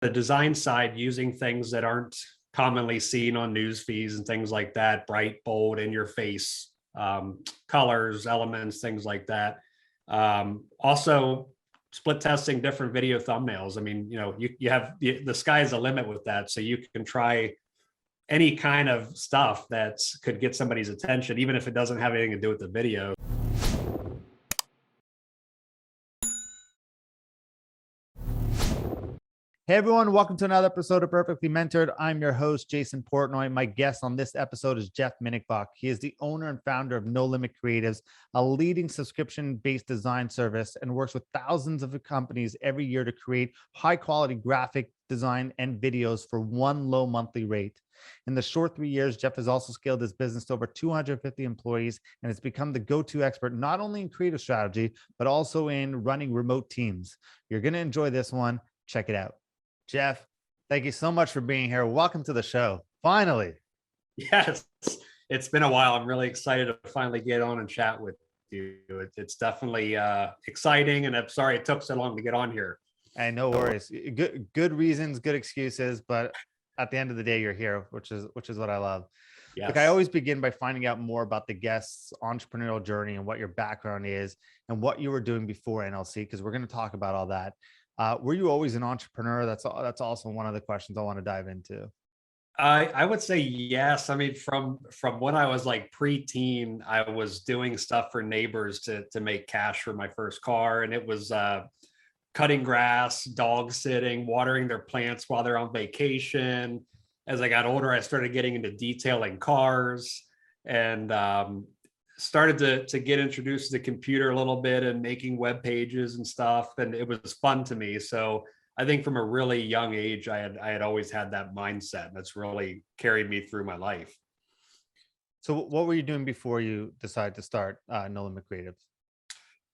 the design side, using things that aren't commonly seen on news feeds and things like that, bright, bold, in your face, colors, elements, things like that. Also split testing different video thumbnails. I mean, you have the sky's the limit with that. So you can try any kind of stuff that could get somebody's attention, even if it doesn't have anything to do with the video. Hey everyone, welcome to another episode of Perfectly Mentored. I'm your host, Jason Portnoy. My guest on this episode is Jeff Minnichbach. He is the owner and founder of NoLimitCreatives, a leading subscription-based design service, and works with thousands of companies every year to create high-quality graphic design and videos for one low monthly rate. In the short 3 years, Jeff has also scaled his business to over 250 employees and has become the go-to expert, not only in creative strategy, but also in running remote teams. You're going to enjoy this one. Check it out. Jeff, thank you so much for being here. Welcome to the show. Finally. Yes, it's been a while. I'm really excited to finally get on and chat with you. It's definitely exciting, and I'm sorry it took so long to get on here. Hey, no worries. Good reasons, good excuses, but at the end of the day, you're here, which is what I love. Yes. Look, I always begin by finding out more about the guest's entrepreneurial journey and what your background is and what you were doing before NLC, because we're going to talk about all that. Were you always an entrepreneur? That's also one of the questions I want to dive into. I would say yes. I mean, from when I was like pre-teen, I was doing stuff for neighbors to make cash for my first car, and it was cutting grass, dog sitting, watering their plants while they're on vacation. As I got older, I started getting into detailing cars, and started to get introduced to the computer a little bit and making web pages and stuff, and it was fun to me. So I think from a really young age, I had always had that mindset, and that's really carried me through my life. So what were you doing before you decided to start NoLimitCreatives?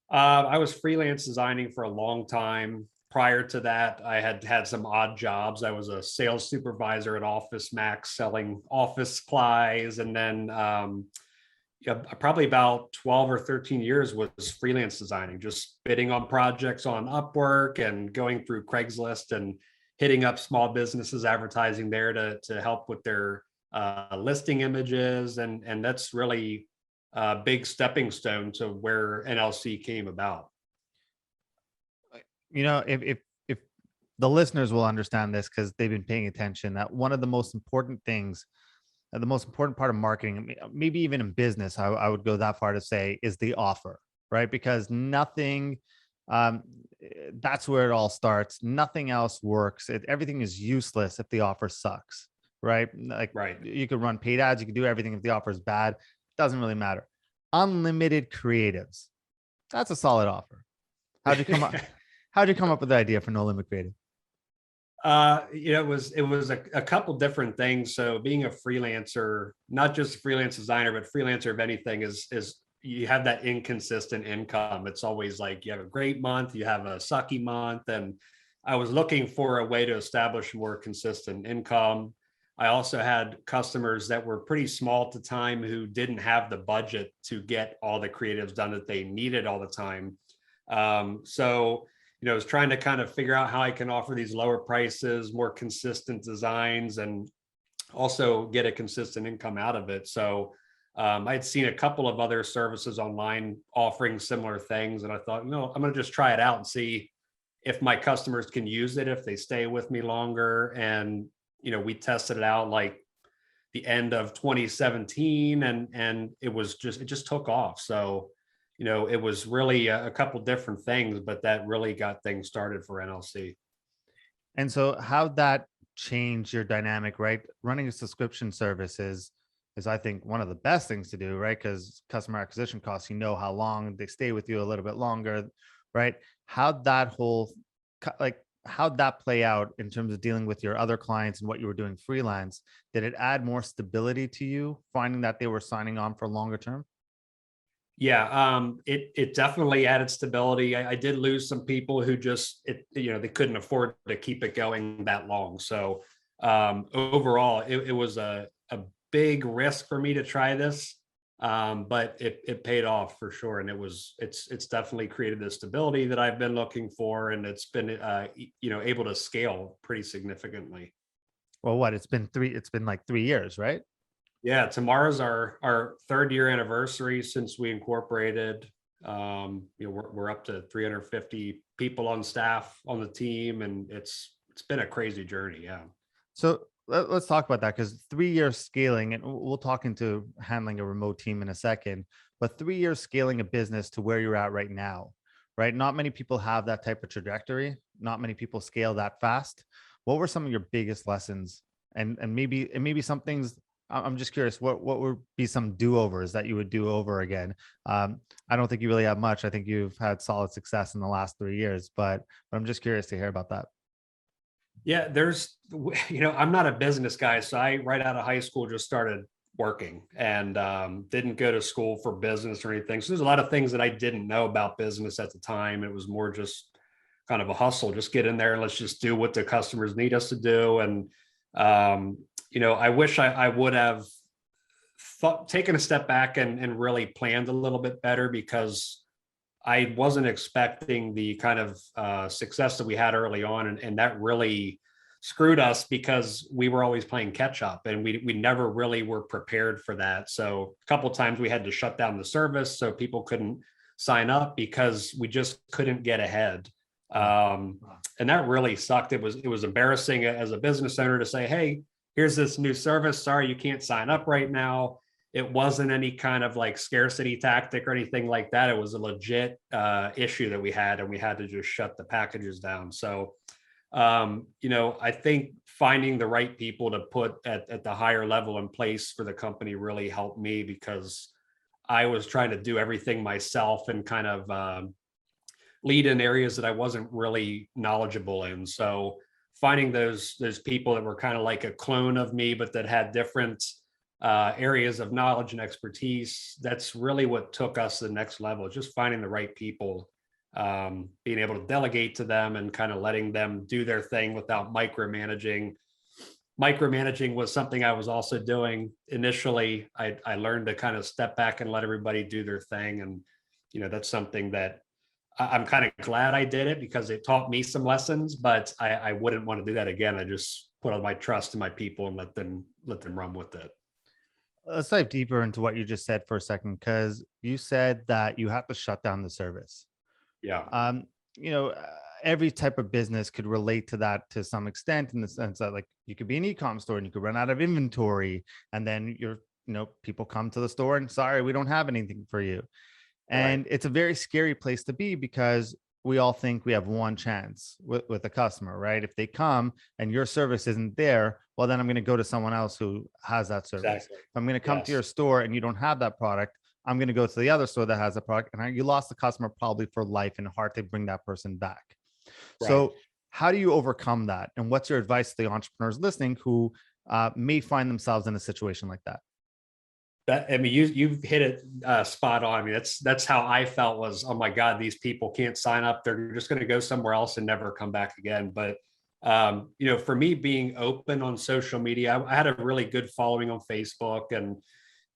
I was freelance designing for a long time. Prior to that, I had some odd jobs. I was a sales supervisor at Office Max selling office supplies, and then probably about 12 or 13 years was freelance designing, just bidding on projects on Upwork and going through Craigslist and hitting up small businesses, advertising there to help with their listing images. And that's really a big stepping stone to where NLC came about. If the listeners will understand this, because they've been paying attention, that one of the most important things, the most important part of marketing, maybe even in business, I would go that far to say, is the offer, right? Because nothing, that's where it all starts. Nothing else works. Everything is useless if the offer sucks, right? Like, right. You could run paid ads, you could do everything. If the offer is bad, it doesn't really matter. Unlimited creatives, that's a solid offer. How'd you come up? How'd you come up with the idea for NoLimitCreatives? It was a couple different things. So being a freelancer, not just a freelance designer, but freelancer of anything, is you have that inconsistent income. It's always like you have a great month, you have a sucky month. And I was looking for a way to establish more consistent income. I also had customers that were pretty small at the time who didn't have the budget to get all the creatives done that they needed all the time. So I was trying to kind of figure out how I can offer these lower prices, more consistent designs, and also get a consistent income out of it. So I'd seen a couple of other services online offering similar things, and I thought, I'm going to just try it out and see if my customers can use it, if they stay with me longer. And we tested it out like the end of 2017, and it just took off. So it was really a couple different things, but that really got things started for NLC. And so how'd that change your dynamic, right? Running a subscription service is I think one of the best things to do, right? Because customer acquisition costs, how long they stay with you a little bit longer, right? How'd that play out in terms of dealing with your other clients and what you were doing freelance? Did it add more stability to you, finding that they were signing on for longer term? Yeah, it definitely added stability. I did lose some people who they couldn't afford to keep it going that long. So overall, it was a big risk for me to try this. But it paid off for sure. And it's definitely created the stability that I've been looking for. And it's been, able to scale pretty significantly. Well, it's been like 3 years, right? Yeah, tomorrow's our third year anniversary since we incorporated. We're up to 350 people on staff on the team, and it's been a crazy journey. Yeah. So let's talk about that, because 3 years scaling, and we'll talk into handling a remote team in a second, but 3 years scaling a business to where you're at right now, right? Not many people have that type of trajectory. Not many people scale that fast. What were some of your biggest lessons? And maybe some things, I'm just curious, what would be some do-overs that you would do over again? I don't think you really have much. I think you've had solid success in the last 3 years, but I'm just curious to hear about that. Yeah, I'm not a business guy, so I right out of high school just started working and didn't go to school for business or anything. So there's a lot of things that I didn't know about business at the time. It was more just kind of a hustle, just get in there and let's just do what the customers need us to do. And I wish I would have taken a step back and really planned a little bit better, because I wasn't expecting the kind of success that we had early on, and that really screwed us because we were always playing catch up, and we never really were prepared for that. So a couple of times we had to shut down the service so people couldn't sign up because we just couldn't get ahead. And that really sucked. It was embarrassing as a business owner to say, "Hey, here's this new service. Sorry, you can't sign up right now." It wasn't any kind of like scarcity tactic or anything like that. It was a legit issue that we had, and we had to just shut the packages down. So, I think finding the right people to put at the higher level in place for the company really helped me, because I was trying to do everything myself and kind of lead in areas that I wasn't really knowledgeable in. So finding those people that were kind of like a clone of me, but that had different areas of knowledge and expertise, that's really what took us to the next level. Just finding the right people, being able to delegate to them and kind of letting them do their thing without micromanaging. Micromanaging was something I was also doing initially. I learned to kind of step back and let everybody do their thing. And that's something that I'm kind of glad I did it, because it taught me some lessons, but I wouldn't want to do that again. I just put all my trust in my people and let them run with it. Let's dive deeper into what you just said for a second, because you said that you have to shut down the service. Yeah. Um, you know, uh, every type of business could relate to that to some extent, in the sense that, like, you could be an e-com store and you could run out of inventory, and then people come to the store and, sorry, we don't have anything for you. Right. And it's a very scary place to be, because we all think we have one chance with a customer, right? If they come and your service isn't there, well, then I'm going to go to someone else who has that service. Exactly. If I'm going to come to Yes. your store and you don't have that product, I'm going to go to the other store that has a product, and you lost the customer probably for life, and hard to bring that person back. Right. So how do you overcome that? And what's your advice to the entrepreneurs listening who may find themselves in a situation like that? You've hit it spot on. I mean, that's how I felt was, oh my God, these people can't sign up. They're just going to go somewhere else and never come back again. But for me, being open on social media, I had a really good following on Facebook, and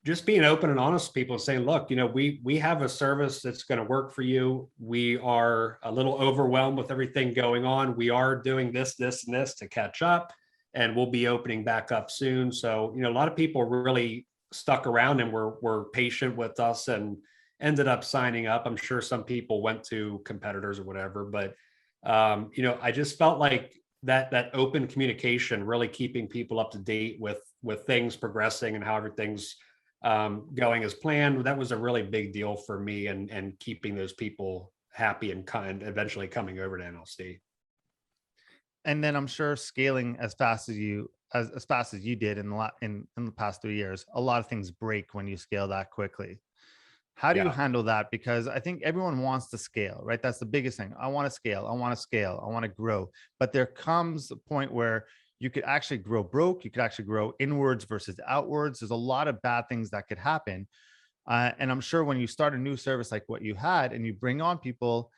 just being open and honest with people and saying, look, we have a service that's going to work for you. We are a little overwhelmed with everything going on. We are doing this, and this to catch up, and we'll be opening back up soon. So, a lot of people really stuck around and were patient with us and ended up signing up. I'm sure some people went to competitors or whatever, but I just felt like that open communication, really keeping people up to date with things progressing and how everything's going as planned. That was a really big deal for me, and keeping those people happy and kind, eventually coming over to NLC. And then I'm sure scaling as fast as you did in the past 3 years, a lot of things break when you scale that quickly. How do you Yeah. handle that? Because I think everyone wants to scale, right? That's the biggest thing. I want to scale. I want to scale. I want to grow. But there comes a point where you could actually grow broke. You could actually grow inwards versus outwards. There's a lot of bad things that could happen. And I'm sure when you start a new service like what you had and you bring on people,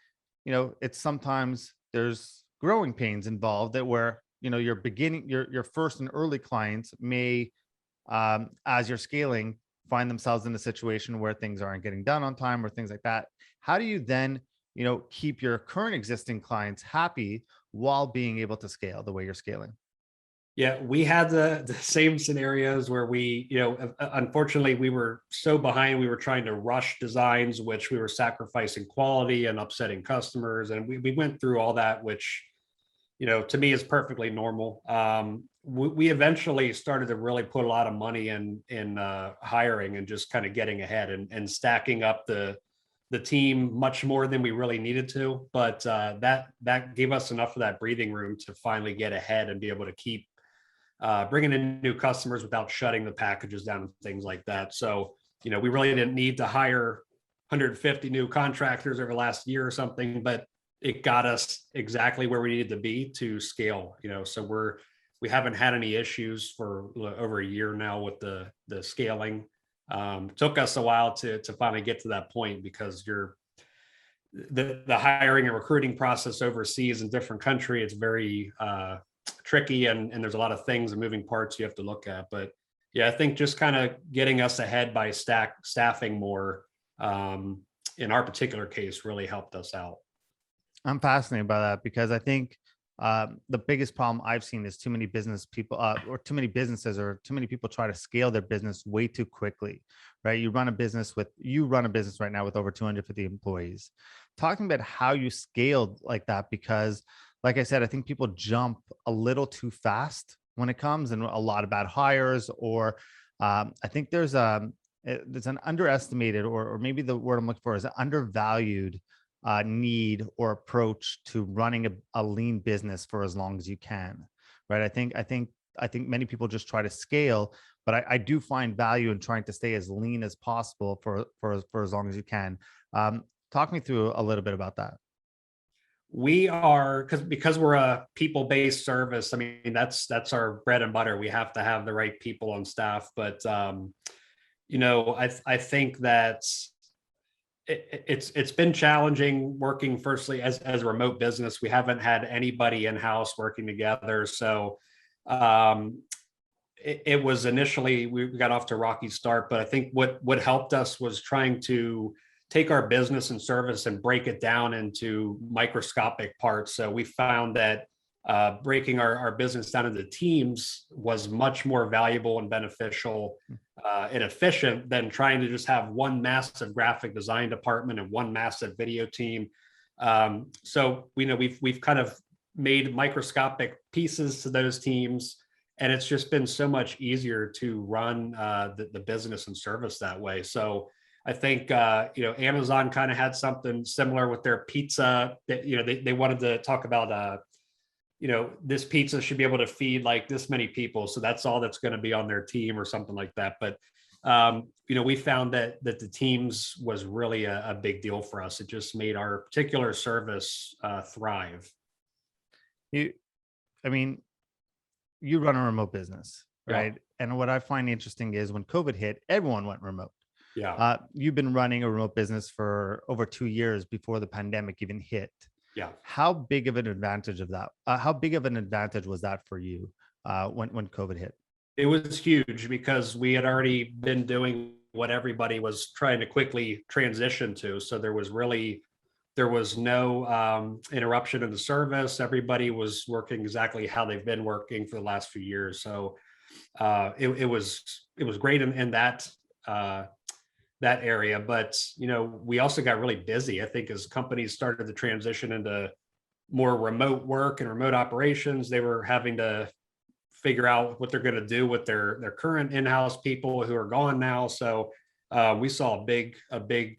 it's sometimes there's growing pains involved, that where, your first and early clients may, as you're scaling, find themselves in a situation where things aren't getting done on time or things like that, how do you then, keep your current existing clients happy while being able to scale the way you're scaling? Yeah, we had the same scenarios where we, unfortunately, we were so behind. We were trying to rush designs, which we were sacrificing quality and upsetting customers. And we went through all that, which, to me is perfectly normal. We eventually started to really put a lot of money in hiring and just kind of getting ahead and stacking up the team much more than we really needed to. But that gave us enough of that breathing room to finally get ahead and be able to keep bringing in new customers without shutting the packages down and things like that. So, we really didn't need to hire 150 new contractors over the last year or something, but it got us exactly where we needed to be to scale. So we haven't had any issues for over a year now with the scaling. Took us a while to finally get to that point because the hiring and recruiting process overseas in different country, it's very tricky, and there's a lot of things and moving parts you have to look at. But yeah, I think just kind of getting us ahead by staffing more in our particular case really helped us out. I'm fascinated by that because I think the biggest problem I've seen is too many business people or too many businesses or too many people try to scale their business way too quickly, right? You run a business right now with over 250 employees. Talking about how you scaled like that, because like I said, I think people jump a little too fast when it comes, and a lot of bad hires, or I think there's an underestimated, or maybe the word I'm looking for is an undervalued need or approach to running a lean business for as long as you can, right? I think many people just try to scale, but I do find value in trying to stay as lean as possible for as long as you can. Talk me through a little bit about that. We are, because we're a people-based service. I mean, that's our bread and butter. We have to have the right people on staff. But I think that it's been challenging working firstly as a remote business. We haven't had anybody in-house working together. So it was initially, we got off to a rocky start, but I think what helped us was trying to take our business and service and break it down into microscopic parts. So we found that breaking our business down into teams was much more valuable and beneficial and efficient than trying to just have one massive graphic design department and one massive video team. So we've kind of made microscopic pieces to those teams, and it's just been so much easier to run the business and service that way. So I think Amazon kind of had something similar with their pizza. That they wanted to talk about this pizza should be able to feed like this many people, so that's all that's going to be on their team or something like that. But we found that the teams was really a big deal for us. It just made our particular service thrive. You run a remote business, right? Yeah. And what I find interesting is when COVID hit, everyone went remote. Yeah. You've been running a remote business for over 2 years before the pandemic even hit. Yeah. How big of an advantage was that for you when COVID hit? It was huge because we had already been doing what everybody was trying to quickly transition to. So there was no interruption in the service. Everybody was working exactly how they've been working for the last few years. So it was great in that area. But we also got really busy. I think as companies started to transition into more remote work and remote operations, they were having to figure out what they're going to do with their current in-house people who are gone now. So we saw a big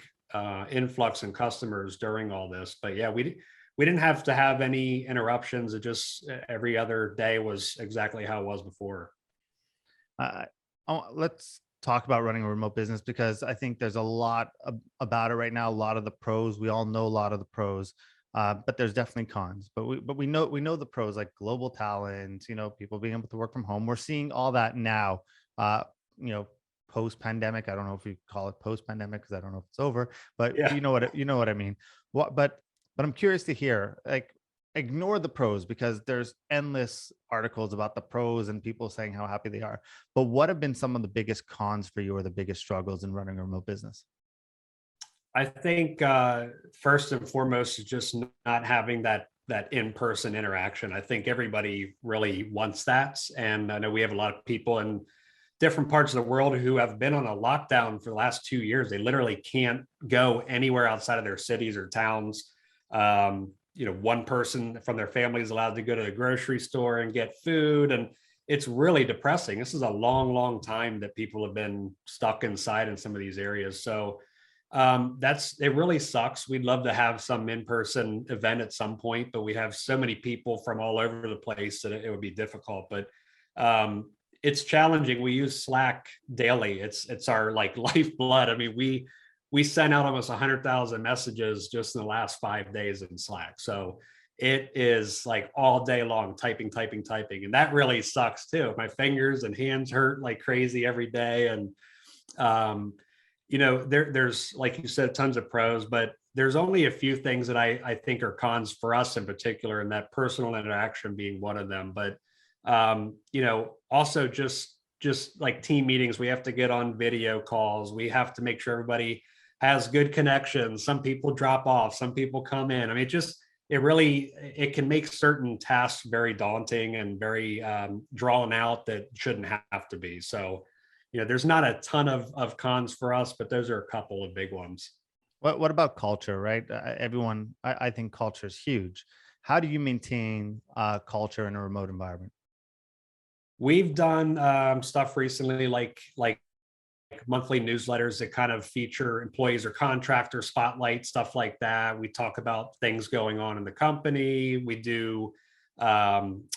influx in customers during all this. But yeah, we didn't have to have any interruptions. It just every other day was exactly how it was before. Let's talk about running a remote business, because I think there's a lot about it right now. A lot of the pros, we all know a lot of the pros, but there's definitely cons. But we know the pros, like global talent, people being able to work from home. We're seeing all that now. Post pandemic. I don't know if we call it post pandemic because I don't know if it's over. But Yeah. you know what I mean. But I'm curious to hear, like, ignore the pros because there's endless articles about the pros and people saying how happy they are. But what have been some of the biggest cons for you or the biggest struggles in running a remote business? I think first and foremost is just not having that in-person interaction. I think everybody really wants that, and I know we have a lot of people in different parts of the world who have been on a lockdown for the last 2 years. They literally can't go anywhere outside of their cities or towns. One person from their family is allowed to go to the grocery store and get food, and it's really depressing. This is a long, long time that people have been stuck inside in some of these areas. So it really sucks. We'd love to have some in-person event at some point, but we have so many people from all over the place that it would be difficult. But it's challenging. We use Slack daily. It's our like lifeblood. I mean, we sent out almost 100,000 messages just in the last 5 days in Slack. So it is like all day long typing, and that really sucks too. My fingers and hands hurt like crazy every day, and there's, like you said, tons of pros, but there's only a few things that I think are cons for us in particular, and that personal interaction being one of them. But also just like team meetings, we have to get on video calls. We have to make sure everybody has good connections. Some people drop off, some people come in. I mean, it can make certain tasks very daunting and very drawn out that shouldn't have to be. So there's not a ton of cons for us, but those are a couple of big ones. What about culture, right? I think culture is huge. How do you maintain culture in a remote environment? We've done stuff recently, like monthly newsletters that kind of feature employees or contractor spotlight, stuff like that. We talk about things going on in the company. We do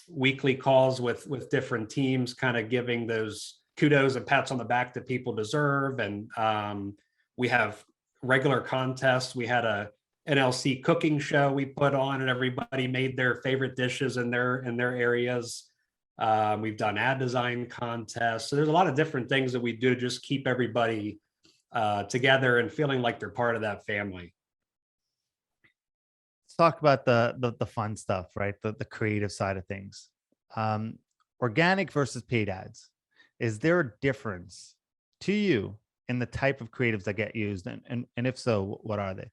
weekly calls with different teams, kind of giving those kudos and pats on the back that people deserve. And we have regular contests. We had a NLC cooking show we put on, and everybody made their favorite dishes in their areas. We've done ad design contests. So there's a lot of different things that we do to just keep everybody together and feeling like they're part of that family. Let's talk about the fun stuff, right? The creative side of things. Organic versus paid ads. Is there a difference to you in the type of creatives that get used? And if so, what are they?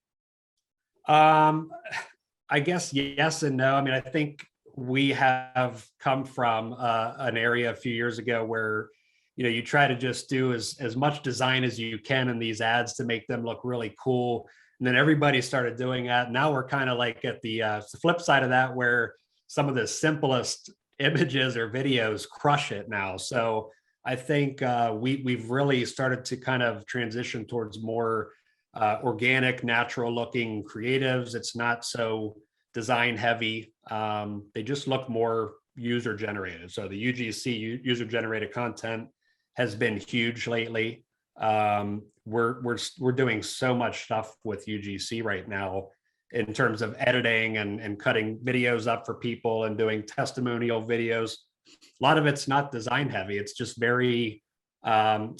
I guess yes and no. I mean, I think we have come from an area a few years ago where you try to just do as much design as you can in these ads to make them look really cool, and then everybody started doing that. Now we're kind of like at the flip side of that, where some of the simplest images or videos crush it now. So I think we've really started to kind of transition towards more organic, natural looking creatives. It's not so design heavy. They just look more user generated. So the UGC, user generated content, has been huge lately. We're doing so much stuff with UGC right now in terms of editing and cutting videos up for people and doing testimonial videos. A lot of it's not design heavy. It's just very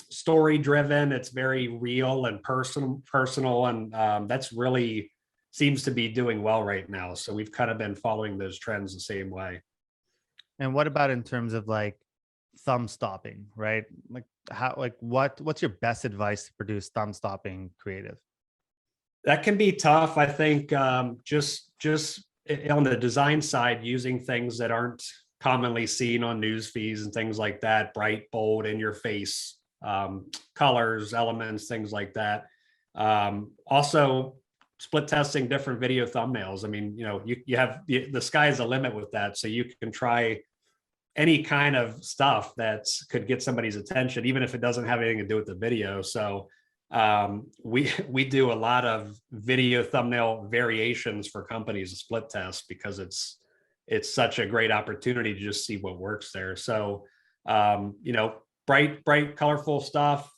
story driven. It's very real and personal. And that's really seems to be doing well right now. So we've kind of been following those trends the same way. And what about in terms of like thumb stopping, right? What's your best advice to produce thumb stopping creative? That can be tough. I think just on the design side, using things that aren't commonly seen on news feeds and things like that, bright, bold, in your face, colors, elements, things like that. Also, split testing different video thumbnails. I mean, you have the sky's the limit with that. So you can try any kind of stuff that could get somebody's attention, even if it doesn't have anything to do with the video. So we do a lot of video thumbnail variations for companies to split test, because it's such a great opportunity to just see what works there. So bright, colorful stuff,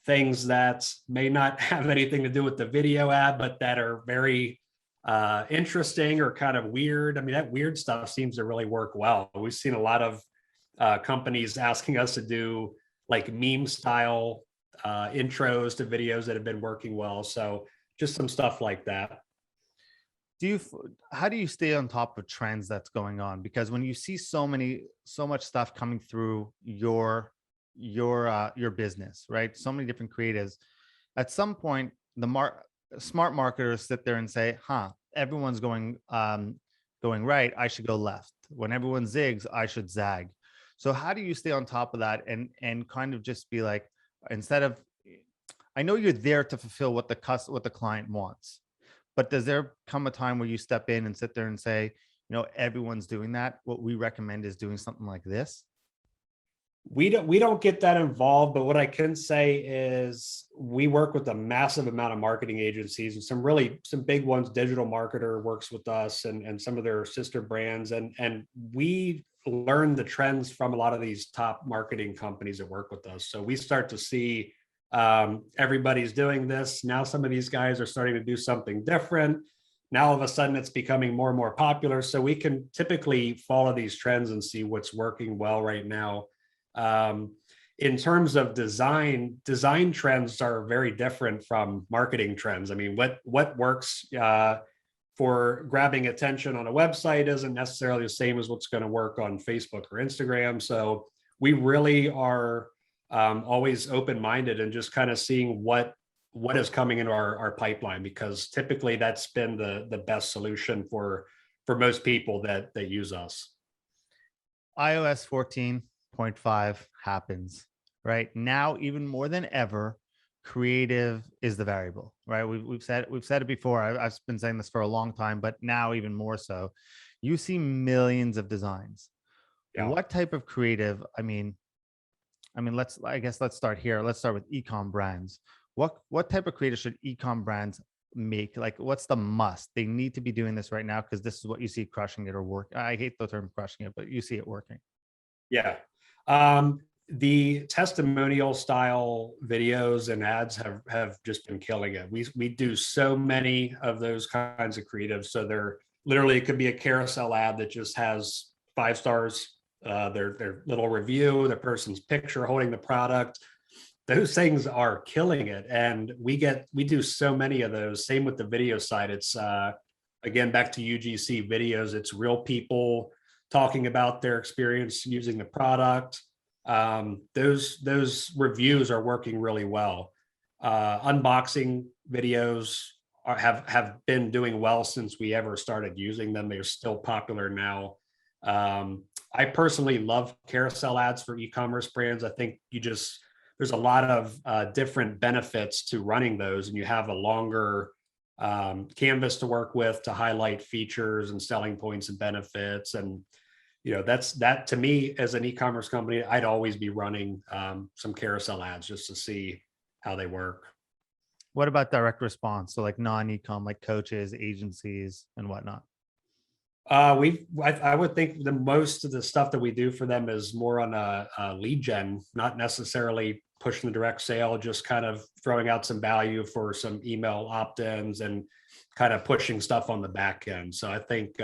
things that may not have anything to do with the video ad, but that are very interesting or kind of weird. I mean, that weird stuff seems to really work well. We've seen a lot of companies asking us to do like meme style intros to videos that have been working well. So just some stuff like that. How do you stay on top of trends that's going on? Because when you see so much stuff coming through your business, right? So many different creatives. At some point, smart marketers sit there and say, "Huh, everyone's going right. I should go left. When everyone zigs, I should zag." So how do you stay on top of that and kind of just be like, instead of, I know you're there to fulfill what the client wants, but does there come a time where you step in and sit there and say, everyone's doing that. What we recommend is doing something like this? We don't get that involved, but what I can say is we work with a massive amount of marketing agencies, and some big ones. Digital Marketer works with us, and some of their sister brands, and we learn the trends from a lot of these top marketing companies that work with us. So we start to see everybody's doing this now. Some of these guys are starting to do something different. Now all of a sudden it's becoming more and more popular, so we can typically follow these trends and see what's working well right now. In terms of design trends are very different from marketing trends. I mean, what works for grabbing attention on a website isn't necessarily the same as what's going to work on Facebook or Instagram. So we really are always open-minded and just kind of seeing what is coming into our pipeline, because typically that's been the best solution for most people that use us. iOS 14.5 happens right now, even more than ever. Creative is the variable, right? We've said it before. I've been saying this for a long time, but now even more so. You see millions of designs. Yeah. What type of creative? I mean, let's start here. Let's start with e-com brands. What type of creative should e-com brands make? Like, what's the must? They need to be doing this right now because this is what you see crushing it or work. I hate the term crushing it, but you see it working. Yeah. The testimonial style videos and ads have just been killing it. We do so many of those kinds of creatives. So they're literally, it could be a carousel ad that just has 5 stars, their little review, the person's picture holding the product. Those things are killing it. And we do so many of those. Same with the video side. It's again, back to UGC videos. It's real people talking about their experience using the product. Those reviews are working really well. Unboxing videos have been doing well since we ever started using them. They're still popular now. I personally love carousel ads for e-commerce brands. I think there's a lot of different benefits to running those, and you have a longer canvas to work with to highlight features and selling points and benefits. And that to me, as an e-commerce company, I'd always be running some carousel ads just to see how they work. What about direct response? So like non-e-com, like coaches, agencies, and whatnot. I would think the most of the stuff that we do for them is more on a lead gen, not necessarily pushing the direct sale, just kind of throwing out some value for some email opt-ins and kind of pushing stuff on the back end. So I think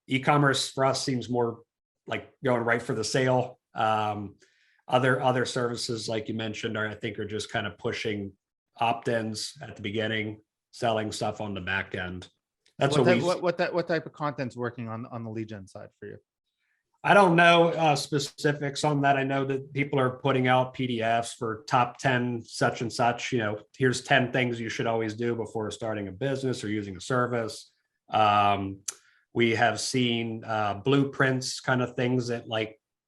e-commerce for us seems more like going right for the sale. Other services, like you mentioned, I think are just kind of pushing opt-ins at the beginning, selling stuff on the back end. That's what type of content's working on the lead gen side for you? I don't know specifics on that. I know that people are putting out PDFs for top 10 such and such. Here's 10 things you should always do before starting a business or using a service. We have seen blueprints, kind of things that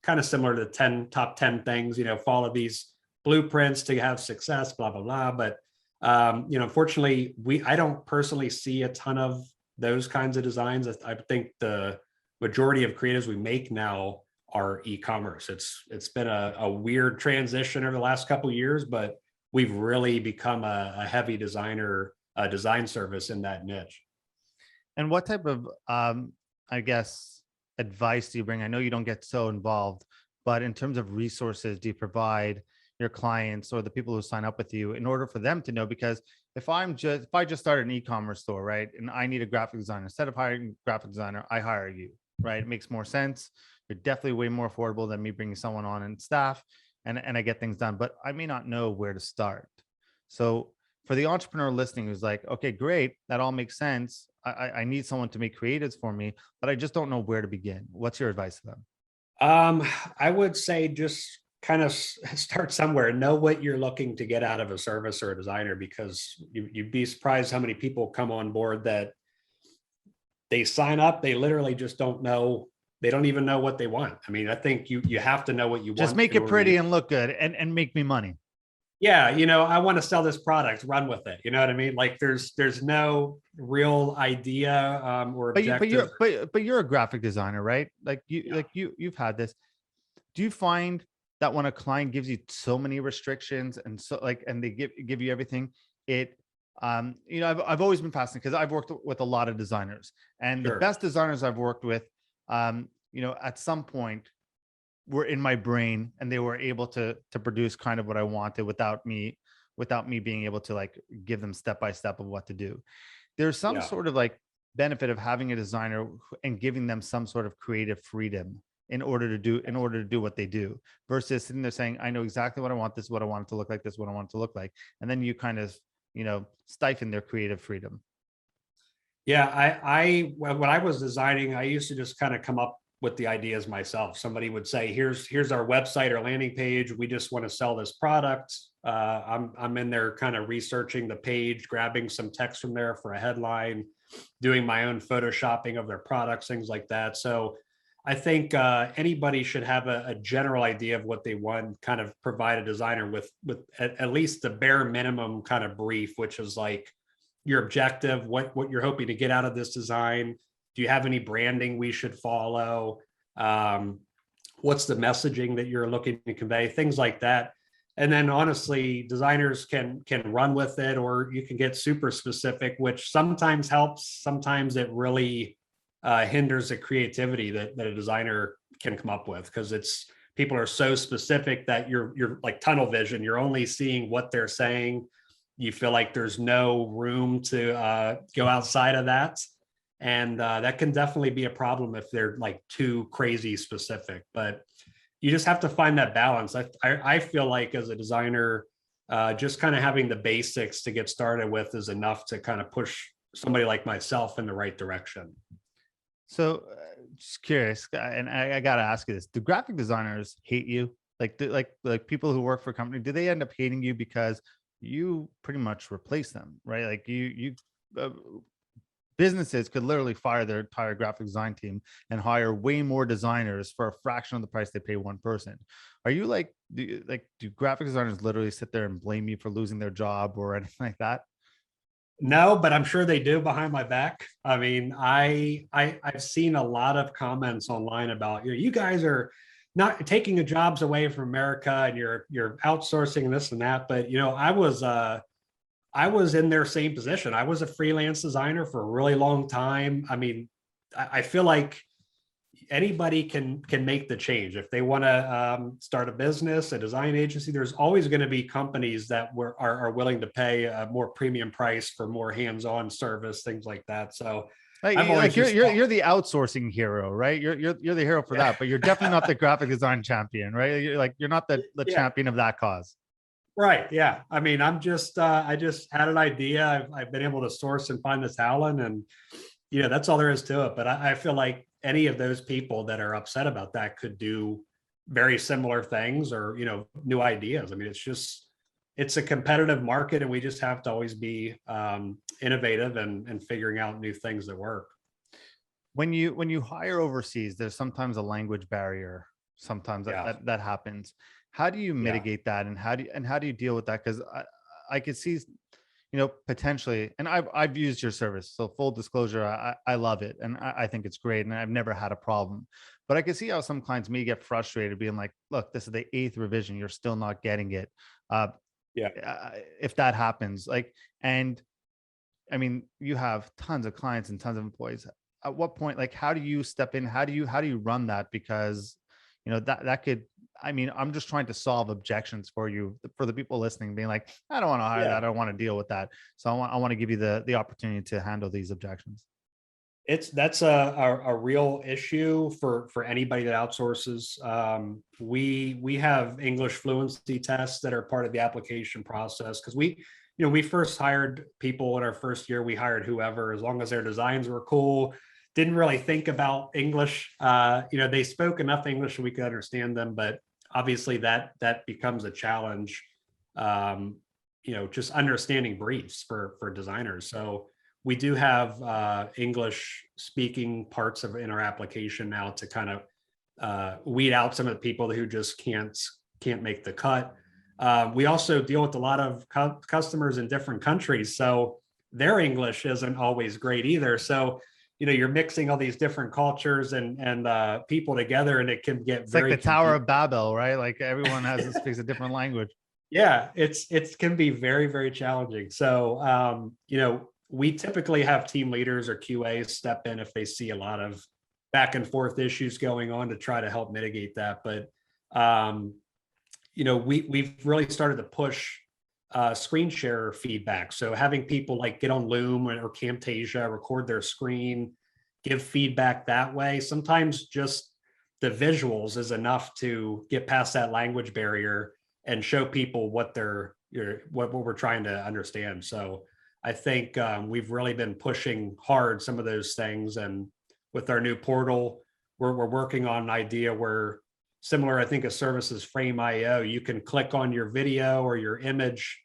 kind of similar to top 10 things, follow these blueprints to have success, blah, blah, blah. But, unfortunately, I don't personally see a ton of those kinds of designs. I think the majority of creatives we make now are e-commerce. It's been a weird transition over the last couple of years, but we've really become a heavy design service in that niche. And what type of, advice do you bring? I know you don't get so involved, but in terms of resources, do you provide your clients or the people who sign up with you in order for them to know? Because if I just started an e-commerce store, right, and I need a graphic designer, instead of hiring a graphic designer, I hire you, right? It makes more sense. You're definitely way more affordable than me bringing someone on and staff, and I get things done, but I may not know where to start. So for the entrepreneur listening who's like, okay, great, that all makes sense. I need someone to make creatives for me, but I just don't know where to begin. What's your advice to them? I would say just kind of start somewhere, know what you're looking to get out of a service or a designer, because you'd be surprised how many people come on board that they sign up, they literally just don't know, they don't even know what they want. I mean, I think you have to know what you Just want make in it order to pretty get. and look good and make me money. Yeah, I want to sell this product, run with it. You know what I mean? Like there's no real idea or But you, but objective. you're, but you're a graphic designer, right? You've had this. Do you find that when a client gives you so many restrictions and so like, and they give you everything, I've always been fascinated because I've worked with a lot of designers, and the Sure. best designers I've worked with, at some point were in my brain and they were able to produce kind of what I wanted without me being able to like give them step by step of what to do. There's some Yeah. sort of like benefit of having a designer and giving them some sort of creative freedom in order to do what they do, versus sitting there saying, I know exactly what I want, this is what I want it to look like, this is what I want it to look like, and then you kind of stifle their creative freedom. Yeah, when I was designing, I used to just kind of come up with the ideas myself. Somebody would say, "Here's our website or landing page. We just want to sell this product." I'm in there kind of researching the page, grabbing some text from there for a headline, doing my own photoshopping of their products, things like that. So I think anybody should have a general idea of what they want. Kind of provide a designer with at least the bare minimum kind of brief, which is like your objective, what you're hoping to get out of this design. Do you have any branding we should follow? What's the messaging that you're looking to convey? Things like that. And then honestly, designers can run with it, or you can get super specific, which sometimes helps. Sometimes it really hinders the creativity that a designer can come up with, because people are so specific that you're like tunnel vision. You're only seeing what they're saying. You feel like there's no room to go outside of that. And that can definitely be a problem if they're like too crazy specific. But you just have to find that balance. I feel like as a designer, just kind of having the basics to get started with is enough to kind of push somebody like myself in the right direction. So just curious, and I gotta ask you this: do graphic designers hate you? Like people who work for a company, do they end up hating you because you pretty much replace them, right? Like uh, businesses could literally fire their entire graphic design team and hire way more designers for a fraction of the price they pay one person. Are you like, do graphic designers literally sit there and blame you for losing their job or anything like that? No, but I'm sure they do behind my back. I mean, I've seen a lot of comments online about you guys are not taking the jobs away from America and you're outsourcing this and that. But I was in their same position. I was a freelance designer for a really long time. I mean, I feel like anybody can make the change if they want to start a business, a design agency. There's always going to be companies that are willing to pay a more premium price for more hands-on service, things like that. So I've always You're the outsourcing hero, right? You're the hero for that, but you're definitely not the graphic design champion, right? You're not the champion of that cause. Right. Yeah. I mean, I just had an idea. I've been able to source and find the talent, and that's all there is to it. But I feel like any of those people that are upset about that could do very similar things, or new ideas. I mean, it's a competitive market, and we just have to always be innovative and figuring out new things that work. When you hire overseas, there's sometimes a language barrier. Sometimes Yeah. that happens. How do you mitigate that, and how do you deal with that? Because I could see, potentially, and I've used your service. So full disclosure, I love it, and I think it's great, and I've never had a problem. But I can see how some clients may get frustrated, being like, "Look, this is the 8th revision. You're still not getting it." Yeah. If that happens, and I mean, you have tons of clients and tons of employees. At what point, like, how do you step in? How do you run that? Because that could, I mean, I'm just trying to solve objections for you, for the people listening, being like, I don't want to hire that. I don't want to deal with that. So I want to give you the opportunity to handle these objections. That's a real issue for anybody that outsources. We have English fluency tests that are part of the application process, because we first hired people in our first year. We hired whoever, as long as their designs were cool. Didn't really think about English. They spoke enough English so we could understand them, but obviously that becomes a challenge. Just understanding briefs for designers. So we do have English speaking parts in our application now to kind of weed out some of the people who just can't make the cut. We also deal with a lot of customers in different countries, so their English isn't always great either. So you're mixing all these different cultures and people together, and it can get It's very like the Tower of confusing. Babel, right? Like everyone speaks a different language. Yeah, it can be very, very challenging. So we typically have team leaders or QAs step in if they see a lot of back and forth issues going on to try to help mitigate that. But we've really started to push screen share feedback. So having people like get on Loom or Camtasia, record their screen, give feedback that way. Sometimes just the visuals is enough to get past that language barrier and show people what we're trying to understand. So I think we've really been pushing hard some of those things. And with our new portal, we're working on an idea where, similar, I think, a services Frame.io, you can click on your video or your image,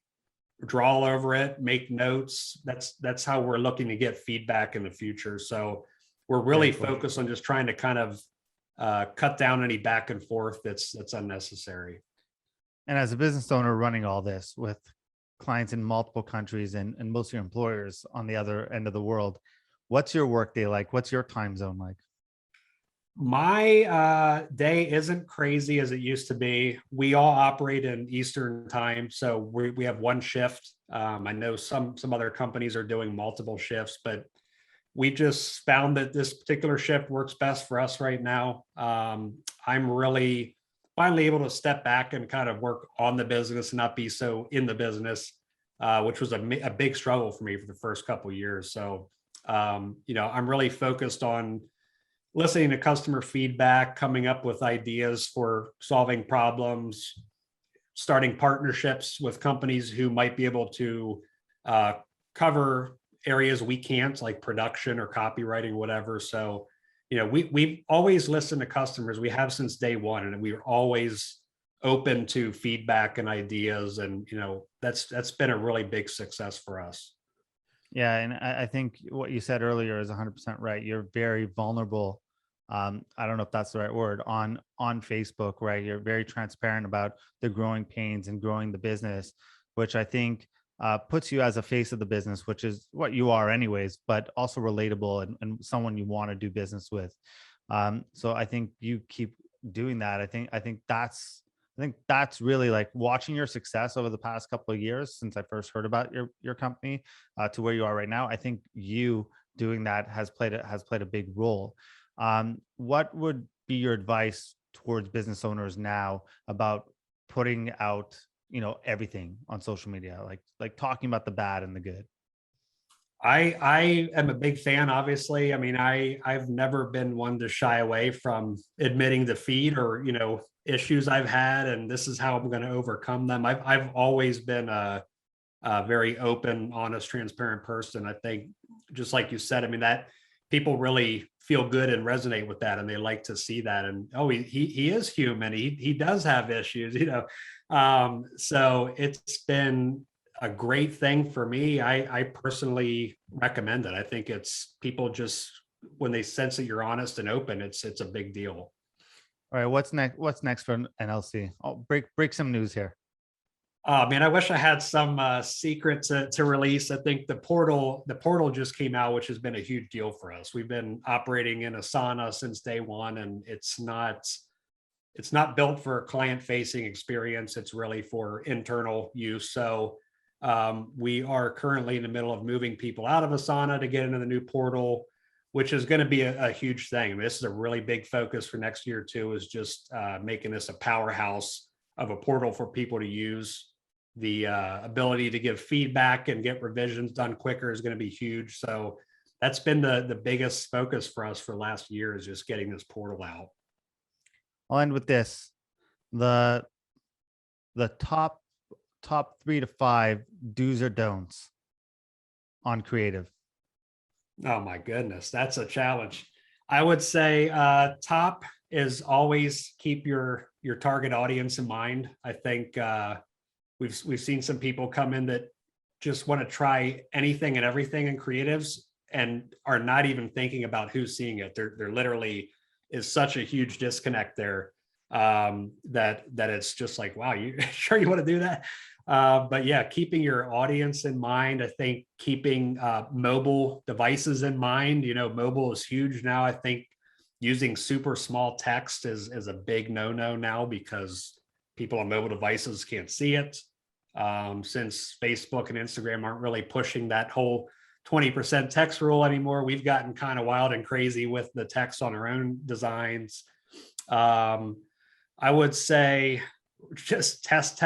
draw all over it, make notes. That's how we're looking to get feedback in the future. So we're really focused on just trying to kind of cut down any back and forth that's unnecessary. And as a business owner running all this with clients in multiple countries and most of your employers on the other end of the world, what's your workday like? What's your time zone like? My day isn't crazy as it used to be. We all operate in Eastern time, so we have one shift. I know some other companies are doing multiple shifts, but we just found that this particular shift works best for us right now. I'm really finally able to step back and kind of work on the business and not be so in the business, which was a big struggle for me for the first couple of years. So, I'm really focused on listening to customer feedback, coming up with ideas for solving problems, starting partnerships with companies who might be able to cover areas we can't, like production or copywriting, whatever. So, we've always listened to customers. We have since day one, and we're always open to feedback and ideas. And, that's been a really big success for us. Yeah. And I think what you said earlier is 100% right. You're very vulnerable. I don't know if that's the right word on Facebook, right? You're very transparent about the growing pains and growing the business, which I think puts you as a face of the business, which is what you are anyways, but also relatable and someone you want to do business with. So I think you keep doing that. I think that's really like watching your success over the past couple of years since I first heard about your company to where you are right now. I think you doing that has played a big role. What would be your advice towards business owners now about putting out, everything on social media, like talking about the bad and the good? I am a big fan, obviously. I mean, I've never been one to shy away from admitting defeat or, issues I've had, and this is how I'm going to overcome them. I've always been a very open, honest, transparent person. I think, just like you said, I mean, that people really feel good and resonate with that, and they like to see that. And he is human. He does have issues, So it's been a great thing for me. I personally recommend it. I think it's people just, when they sense that you're honest and open, it's a big deal. All right, what's next for NLC? Oh, break some news here. Oh man, I wish I had some secret to release. I think the portal just came out, which has been a huge deal for us. We've been operating in Asana since day one, and it's not built for a client-facing experience. It's really for internal use. So we are currently in the middle of moving people out of Asana to get into the new portal, which is going to be a huge thing. I mean, this is a really big focus for next year too, is just making this a powerhouse of a portal for people to use. The ability to give feedback and get revisions done quicker is going to be huge. So that's been the biggest focus for us for last year, is just getting this portal out. I'll end with this. The top top 3 to 5 do's or don'ts on creative? Oh my goodness, that's a challenge. I would say top is always keep your target audience in mind. I think we've seen some people come in that just want to try anything and everything in creatives and are not even thinking about who's seeing it. There literally is such a huge disconnect there, that it's just like, wow, you sure you want to do that? But yeah, keeping your audience in mind. I think keeping mobile devices in mind. Mobile is huge now. I think using super small text is a big no-no now because people on mobile devices can't see it. Since Facebook and Instagram aren't really pushing that whole 20% text rule anymore, we've gotten kind of wild and crazy with the text on our own designs. I would say just test.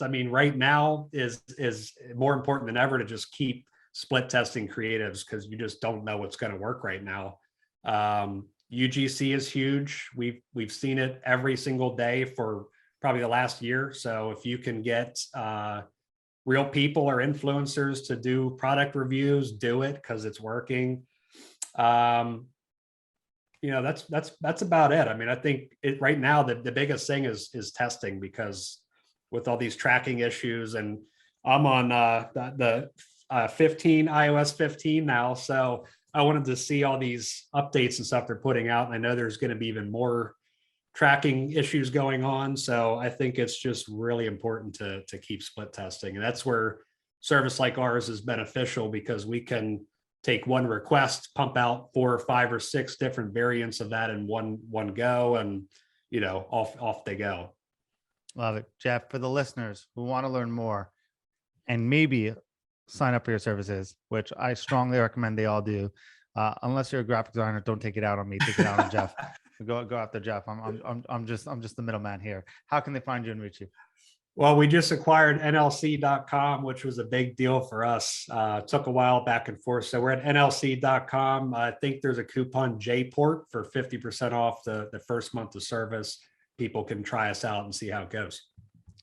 I mean, right now is more important than ever to just keep split testing creatives because you just don't know what's going to work right now. UGC is huge. We've seen it every single day for probably the last year. So if you can get real people or influencers to do product reviews, do it because it's working. That's about it. I mean, I think right now the biggest thing is testing because with all these tracking issues, and I'm on the 15 iOS 15 now, so I wanted to see all these updates and stuff they're putting out, and I know there's going to be even more tracking issues going on. So I think it's just really important to keep split testing, and that's where service like ours is beneficial because we can take one request, pump out 4 or 5 or 6 different variants of that in one go, and off they go. Love it. Jeff, for the listeners who want to learn more and maybe sign up for your services, which I strongly recommend they all do, unless you're a graphic designer, don't take it out on me, take it out on Jeff. Go after Jeff. I'm just the middleman here. How can they find you and reach you? Well, we just acquired NLC.com, which was a big deal for us. It took a while back and forth. So we're at NLC.com. I think there's a coupon JPORT for 50% off the first month of service. People can try us out and see how it goes.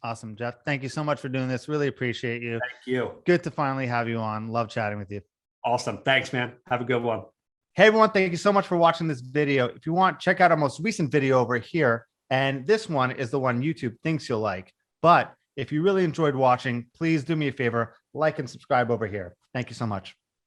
Awesome, Jeff. Thank you so much for doing this. Really appreciate you. Thank you. Good to finally have you on. Love chatting with you. Awesome. Thanks, man. Have a good one. Hey, everyone. Thank you so much for watching this video. If you want, check out our most recent video over here. And this one is the one YouTube thinks you'll like. But if you really enjoyed watching, please do me a favor, like and subscribe over here. Thank you so much.